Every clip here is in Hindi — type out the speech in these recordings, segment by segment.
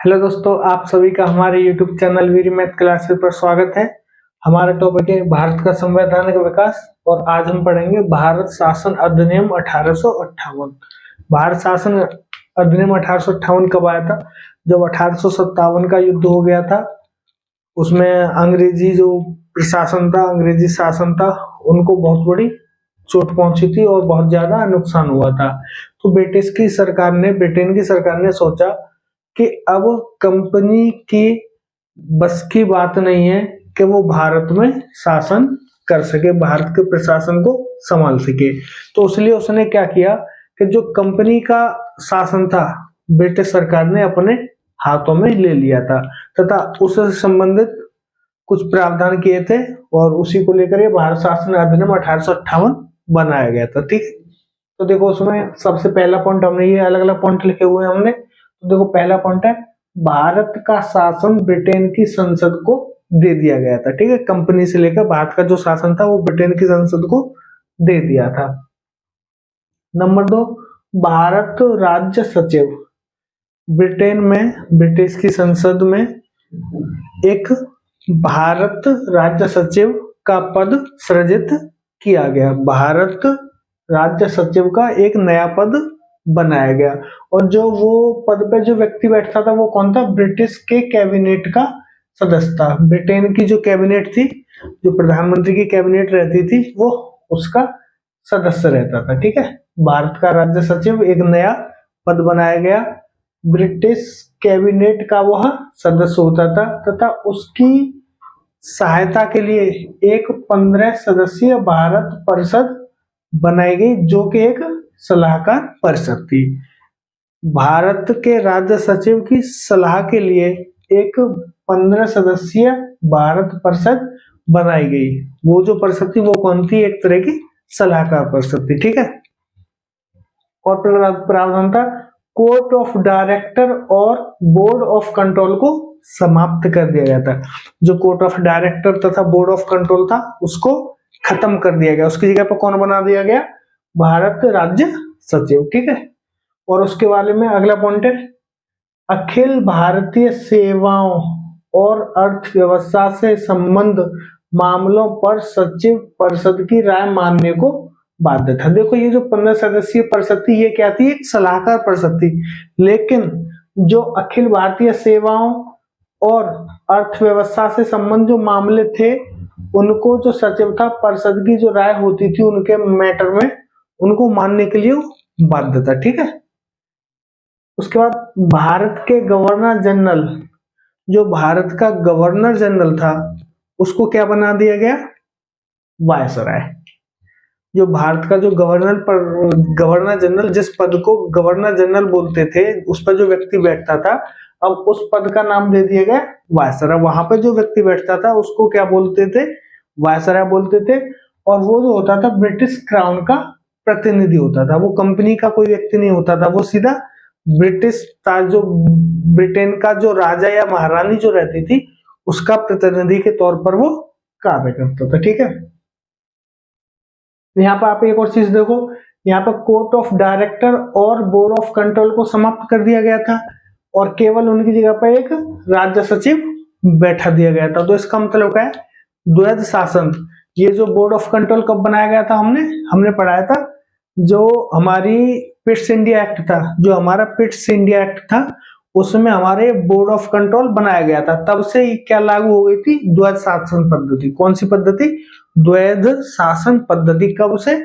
हेलो दोस्तों, आप सभी का हमारे YouTube channel Veeri math classes पर स्वागत है। हमारा टॉपिक है भारत का संवैधानिक विकास और आज हम पढ़ेंगे भारत शासन अधिनियम 1858। भारत शासन अधिनियम 1858 कब आया था? जब 1857 का युद्ध हो गया था। उसमें अंग्रेजी जो प्रशासन था, अंग्रेजी शासन था, उनको बहुत बड़ी चोट पहुंची थी और बहुत ज्यादा नुकसान हुआ था। तो ब्रिटेन की सरकार ने सोचा कि अब कंपनी की बस की बात नहीं है कि वो भारत में शासन कर सके, भारत के प्रशासन को संभाल सके। तो इसलिए उसने क्या किया कि जो कंपनी का शासन था ब्रिटिश सरकार ने अपने हाथों में ले लिया था तथा उससे संबंधित कुछ प्रावधान किए थे और उसी को लेकर ये भारत शासन अधिनियम 1858 बनाया गया था। ठीक है, तो देखो उसमें सबसे पहला पॉइंट, हमने ये अलग अलग पॉइंट लिखे हुए हैं हमने। तो देखो पहला पॉइंट है भारत का शासन ब्रिटेन की संसद को दे दिया गया था। ठीक है, कंपनी से लेकर भारत का जो शासन था वो ब्रिटेन की संसद को दे दिया था। नंबर 2, भारत राज्य सचिव, ब्रिटेन में ब्रिटिश की संसद में एक भारत राज्य सचिव का पद सृजित किया गया। भारत राज्य सचिव का एक नया पद बनाया गया और जो वो पद पे जो व्यक्ति बैठता था वो कौन था? ब्रिटिश के कैबिनेट का सदस्य था। ब्रिटेन की जो कैबिनेट थी, जो प्रधानमंत्री की कैबिनेट रहती थी, वो उसका सदस्य रहता था। ठीक है, भारत का राज्य सचिव एक नया पद बनाया गया, ब्रिटिश कैबिनेट का वह सदस्य होता था तथा उसकी सहायता के लिए एक 15 सदस्यीय भारत परिषद बनाई गई जो कि एक सलाहकार परिषद थी। भारत के राज्य सचिव की सलाह के लिए एक 15 सदस्यीय भारत परिषद बनाई गई। वो जो परिषद थी वो कौन थी? एक तरह की सलाहकार परिषद थी। ठीक है, और प्रावधान था कोर्ट ऑफ डायरेक्टर और बोर्ड ऑफ कंट्रोल को समाप्त कर दिया गया था। जो कोर्ट ऑफ डायरेक्टर तथा बोर्ड ऑफ कंट्रोल था उसको खत्म कर दिया गया। उसकी जगह पर कौन बना दिया गया? भारत राज्य सचिव। ठीक है, और उसके बारे में अगला पॉइंट है अखिल भारतीय सेवाओं और अर्थव्यवस्था से संबंध मामलों पर सचिव परिषद की राय मानने को बाध्य था। देखो ये जो 15 सदस्यीय परिषद थी ये क्या थी? एक सलाहकार परिषद थी, लेकिन जो अखिल भारतीय सेवाओं और अर्थव्यवस्था से संबंध जो मामले थे उनको जो सचिव था परिषद की जो राय होती थी उनके मैटर में उनको मानने के लिए बाध्य था। ठीक है, उसके बाद भारत के गवर्नर जनरल, जो भारत का गवर्नर जनरल था उसको क्या बना दिया गया? वायसराय। जो भारत का जो गवर्नर जनरल, जिस पद को गवर्नर जनरल बोलते थे, उस पर जो व्यक्ति बैठता था, अब उस पद का नाम दे दिया गया वायसराय। वहां पर जो व्यक्ति बैठता था उसको क्या बोलते थे? वायसराय बोलते थे। और वो जो होता था ब्रिटिश क्राउन का प्रतिनिधि होता था, वो कंपनी का कोई व्यक्ति नहीं होता था, वो सीधा ब्रिटिश था, जो ब्रिटेन का जो राजा या महारानी जो रहती थी उसका प्रतिनिधि के तौर पर वो कार्य करता था। ठीक है, यहाँ पर आप एक और चीज देखो, यहाँ पर कोर्ट ऑफ डायरेक्टर और बोर्ड ऑफ कंट्रोल को समाप्त कर दिया गया था और केवल उनकी जगह पर एक राज्य सचिव बैठा दिया गया था। तो इसका मतलब क्या है? द्वैध शासन। ये जो बोर्ड ऑफ कंट्रोल कब बनाया गया था? हमने पढ़ाया था, जो हमारी पिट्स इंडिया एक्ट था, जो हमारा पिट्स इंडिया एक्ट था उसमें हमारे बोर्ड ऑफ कंट्रोल बनाया गया था। तब से क्या लागू हो गई थी? द्वैध शासन पद्धति। कौन सी पद्धति? द्वैध शासन पद्धति। कब से?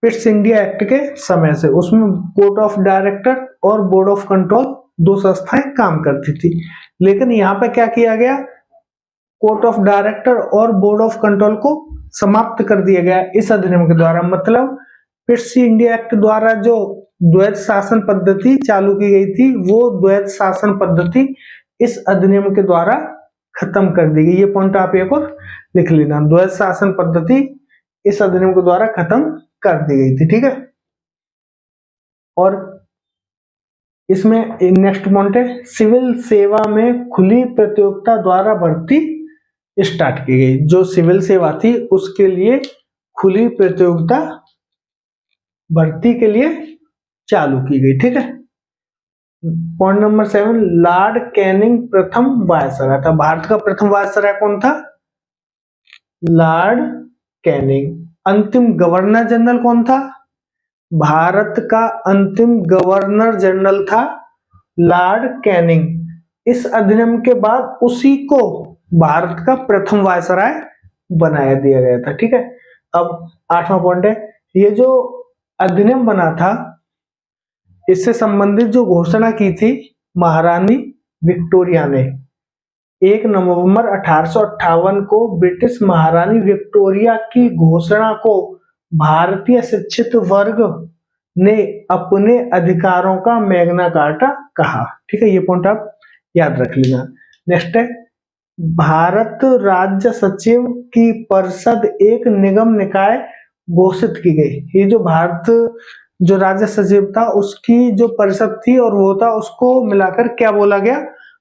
पिट्स इंडिया एक्ट के समय से। उसमें कोर्ट ऑफ डायरेक्टर और बोर्ड ऑफ कंट्रोल दो संस्थाएं काम करती थी, लेकिन यहाँ पे क्या किया गया? कोर्ट ऑफ डायरेक्टर और बोर्ड ऑफ कंट्रोल को समाप्त कर दिया गया इस अधिनियम के द्वारा। मतलब पिट्स इंडिया एक्ट द्वारा जो द्वैध शासन पद्धति चालू की गई थी वो द्वैध शासन पद्धति इस अधिनियम के द्वारा खत्म कर दी गई। ये पॉइंट आप एक और लिख लेना, द्वैध शासन पद्धति इस अधिनियम के द्वारा खत्म कर दी गई थी। ठीक है, और इसमें नेक्स्ट पॉइंट है सिविल सेवा में खुली प्रतियोगिता द्वारा भर्ती स्टार्ट की गई। जो सिविल सेवा थी उसके लिए खुली प्रतियोगिता भर्ती के लिए चालू की गई। ठीक है, पॉइंट नंबर 7, लॉर्ड कैनिंग प्रथम वायसराय था। भारत का प्रथम वायसराय कौन था? Lord Canning. अंतिम गवर्नर जनरल कौन था? भारत का अंतिम गवर्नर जनरल था लॉर्ड कैनिंग। इस अधिनियम के बाद उसी को भारत का प्रथम वायसराय बनाया दिया गया था। ठीक है, अब 8वां पॉइंट है, ये जो अधिनियम बना था इससे संबंधित जो घोषणा की थी महारानी विक्टोरिया ने 1 नवंबर 1858 को ब्रिटिश महारानी विक्टोरिया की घोषणा को भारतीय शिक्षित वर्ग ने अपने अधिकारों का मैग्ना कार्टा कहा। ठीक है, ये पॉइंट आप याद रख लेना। नेक्स्ट है, भारत राज्य सचिव की परिषद एक निगम निकाय घोषित की गई। ये जो भारत जो राज्य सचिव था उसकी जो परिषद थी और वो था, उसको मिलाकर क्या बोला गया?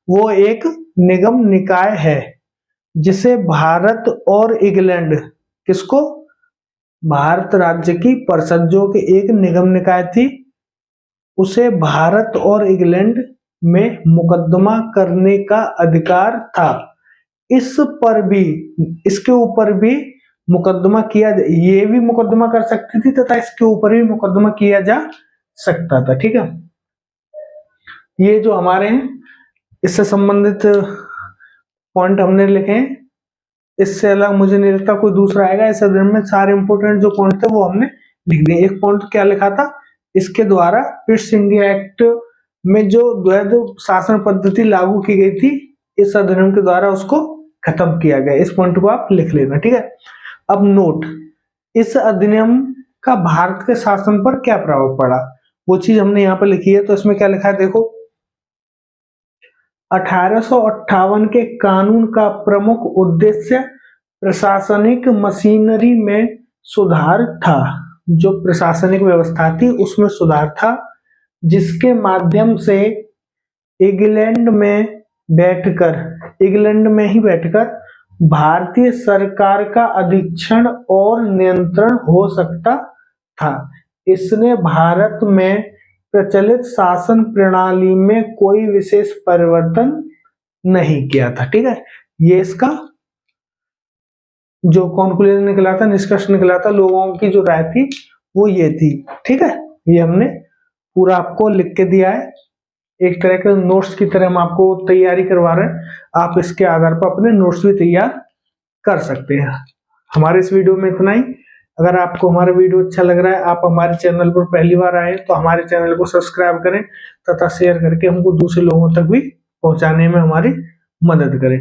वो एक निगम निकाय है जिसे भारत और इंग्लैंड, किसको? भारत राज्य की परिषद जो कि एक निगम निकाय थी, उसे भारत और इंग्लैंड में मुकदमा करने का अधिकार था। इस पर भी, इसके ऊपर भी मुकदमा किया, ये भी मुकदमा कर सकती थी तथा इसके ऊपर भी मुकदमा किया जा सकता था। ठीक है, ये जो हमारे हैं इससे संबंधित पॉइंट हमने लिखे हैं। इससे अलग मुझे नहीं लगता कोई दूसरा आएगा। इस अधिनियम में सारे इंपोर्टेंट जो पॉइंट थे वो हमने लिख दिए। एक पॉइंट क्या लिखा था, इसके द्वारा ईस्ट इंडिया एक्ट में जो द्वैध शासन पद्धति लागू की गई थी, इस अधिनियम के द्वारा उसको खत्म किया गया। इस पॉइंट को आप लिख लेना। ठीक है, अब नोट, इस अधिनियम का भारत के शासन पर क्या प्रभाव पड़ा, वो चीज हमने यहाँ पर लिखी है। तो इसमें क्या लिखा है देखो, 1858 के कानून का प्रमुख उद्देश्य प्रशासनिक मशीनरी में सुधार था। जो प्रशासनिक व्यवस्था थी उसमें सुधार था, जिसके माध्यम से इंग्लैंड में ही बैठकर भारतीय सरकार का अधीक्षण और नियंत्रण हो सकता था। इसने भारत में प्रचलित शासन प्रणाली में कोई विशेष परिवर्तन नहीं किया था। ठीक है, ये इसका जो कॉन्क्लूजन निकला था, निष्कर्ष निकला था, लोगों की जो राय थी वो ये थी। ठीक है, ये हमने पूरा आपको लिख के दिया है, एक तरह के नोट्स की तरह हम आपको तैयारी करवा रहे हैं। आप इसके आधार पर अपने नोट्स भी तैयार कर सकते हैं। हमारे इस वीडियो में इतना ही। अगर आपको हमारा वीडियो अच्छा लग रहा है, आप हमारे चैनल पर पहली बार आए तो हमारे चैनल को सब्सक्राइब करें तथा शेयर करके हमको दूसरे लोगों तक भी पहुंचाने में हमारी मदद करें।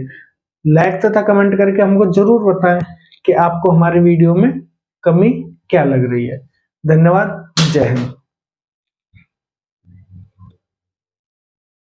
लाइक तथा कमेंट करके हमको जरूर बताएं कि आपको हमारे वीडियो में कमी क्या लग रही है। धन्यवाद, जय हिंद।